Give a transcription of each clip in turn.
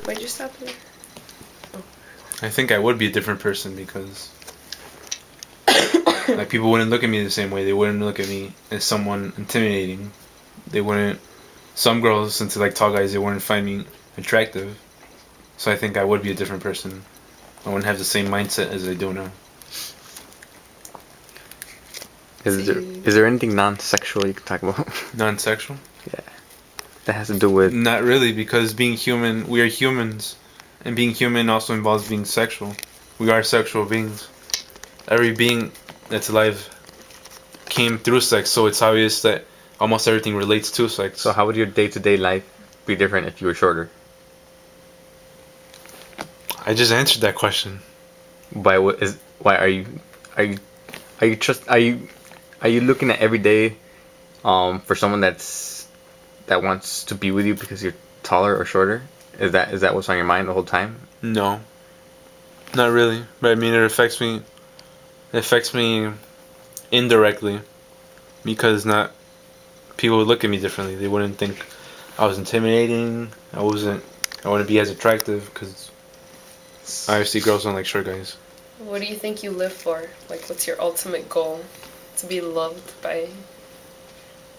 Why'd you stop there? I think I would be a different person because like people wouldn't look at me the same way. They wouldn't look at me as someone intimidating. They wouldn't. Some girls, since they like tall guys, they wouldn't find me attractive. So I think I would be a different person. I wouldn't have the same mindset as I do now. Is there anything non-sexual you can talk about? Non-sexual? Yeah. That has to do with... Not really, because being human, we are humans. And being human also involves being sexual. We are sexual beings. Every being that's alive came through sex, so it's obvious that almost everything relates to sex. So how would your day-to-day life be different if you were shorter? I just answered that question. Why are you looking at every day for someone that wants to be with you because you're taller or shorter? Is that what's on your mind the whole time? No. Not really. But I mean it affects me indirectly because not people would look at me differently. They wouldn't think I was intimidating. I wouldn't be as attractive because obviously girls don't like short guys. What do you think you live for? Like, what's your ultimate goal? To be loved by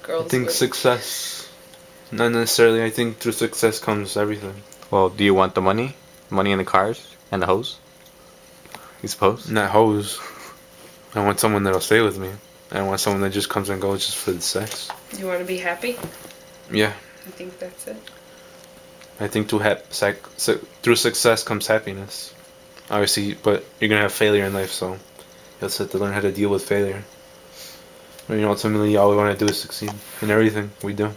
girls? I think success. Not necessarily. I think through success comes everything. Well, do you want the money? Money and the cars? And the hoes? You suppose? Not hoes. I want someone that'll stay with me. I want someone that just comes and goes just for the sex. You want to be happy? Yeah. You think that's it? I think through success comes happiness. Obviously, but you're going to have failure in life, so you'll have to learn how to deal with failure. But ultimately, all we want to do is succeed in everything we do.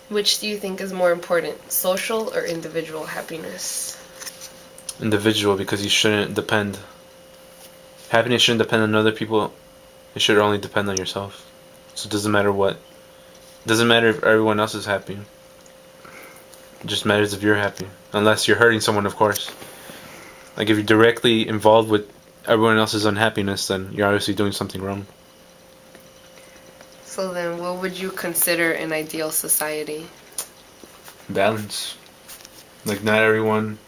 Which do you think is more important, social or individual happiness? Individual, because you shouldn't depend. Happiness shouldn't depend on other people. It should only depend on yourself. So it doesn't matter what. It doesn't matter if everyone else is happy. It just matters if you're happy. Unless you're hurting someone, of course. Like if you're directly involved with everyone else's unhappiness, then you're obviously doing something wrong. So then, what would you consider an ideal society? Balance. Like not everyone,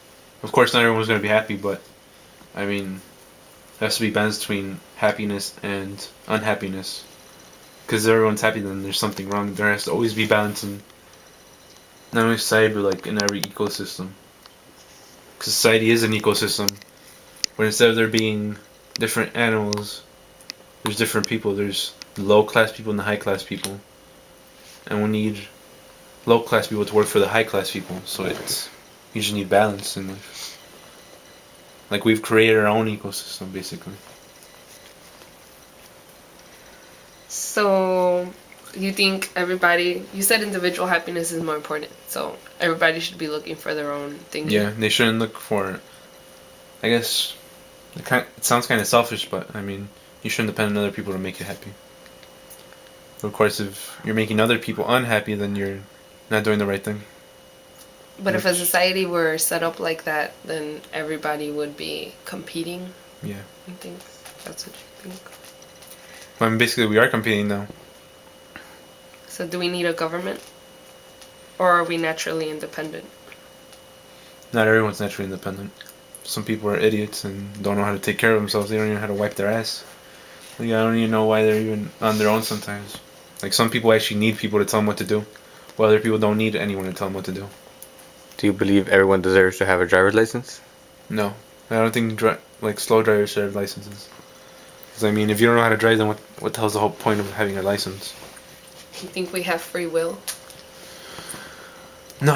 of course not everyone's going to be happy, but I mean, there has to be balance between happiness and unhappiness. Because if everyone's happy, then there's something wrong. There has to always be balance in not only society, but like in every ecosystem. Because society is an ecosystem, but instead of there being different animals, there's different people. There's the low class people and the high class people, and we need low class people to work for the high class people. So you just need balance in life. Like we've created our own ecosystem, basically. So, you think you said individual happiness is more important, so everybody should be looking for their own thing. Yeah, they shouldn't look for, I guess, it sounds kind of selfish, but I mean, you shouldn't depend on other people to make you happy. But of course, if you're making other people unhappy, then you're not doing the right thing. But if a society were set up like that, then everybody would be competing. Yeah. I think that's what you think. Well, I mean, basically, we are competing now. So do we need a government? Or are we naturally independent? Not everyone's naturally independent. Some people are idiots and don't know how to take care of themselves. They don't even know how to wipe their ass. Like, I don't even know why they're even on their own sometimes. Like, some people actually need people to tell them what to do, while other people don't need anyone to tell them what to do. Do you believe everyone deserves to have a driver's license? No. I don't think slow drivers should have licenses. Because, I mean, if you don't know how to drive, then what the hell's the whole point of having a license? You think we have free will? No.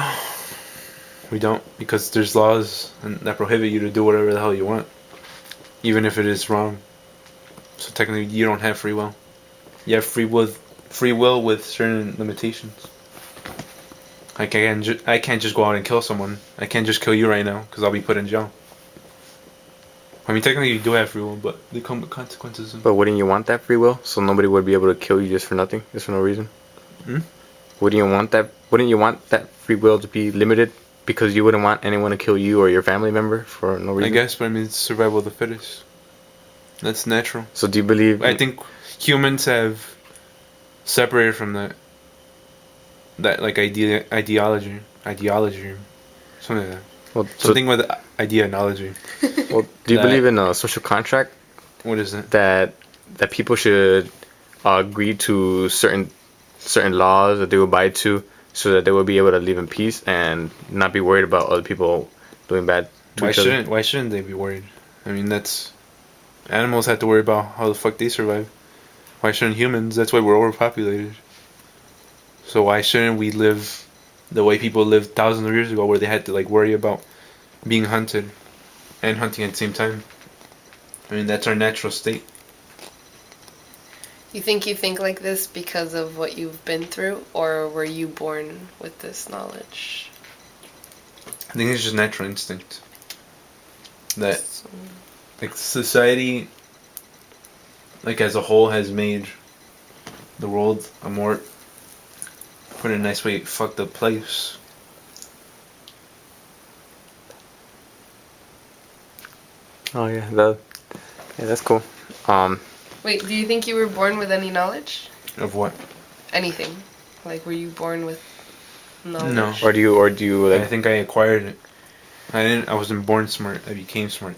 We don't, because there's laws that prohibit you to do whatever the hell you want. Even if it is wrong. So technically, you don't have free will. You have free will with certain limitations. Like I can't just go out and kill someone. I can't just kill you right now because I'll be put in jail. I mean, technically you do have free will, but they come with consequences. But wouldn't you want that free will, so nobody would be able to kill you just for nothing, just for no reason? Wouldn't you want that free will to be limited because you wouldn't want anyone to kill you or your family member for no reason? I guess, but I mean, it's survival of the fittest. That's natural. So do you believe? I think humans have separated from that like ideology, something like that. Well, Something with the idea of knowledge. well, do you that- believe in a social contract What is it? that people should agree to certain laws that they will abide to, so that they will be able to live in peace and not be worried about other people doing bad to each other? Why shouldn't they be worried? I mean, that's animals have to worry about how the fuck they survive. Why shouldn't humans? That's why we're overpopulated. So why shouldn't we live the way people lived thousands of years ago, where they had to like worry about being hunted and hunting at the same time? I mean, that's our natural state. You think like this because of what you've been through, or were you born with this knowledge? I think it's just natural instinct. That So, like society, like as a whole, has made the world a more, put it in a nice way, fucked up place. Oh yeah, that's cool. wait, do you think you were born with any knowledge? Of what? Anything? Like, were you born with knowledge? No. Or do you I like? think I acquired it. I wasn't born smart. I became smart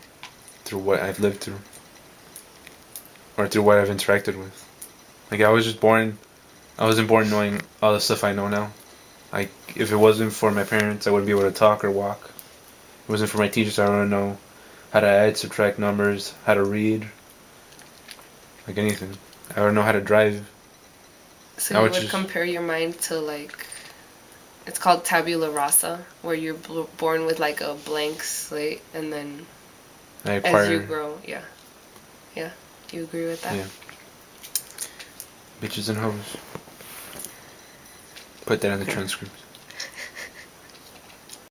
through what I've lived through, or through what I've interacted with. Like I was just born. I wasn't born knowing all the stuff I know now. Like if it wasn't for my parents, I wouldn't be able to talk or walk. If it wasn't for my teachers, I wouldn't know how to add, subtract numbers, how to read, like anything. I wouldn't know how to drive. So I you would would just- compare your mind to like, it's called tabula rasa, where you're born with like a blank slate, and then I as you acquire grow, yeah. Do you agree with that? Yeah. bitches and hoes. Put that in the transcript.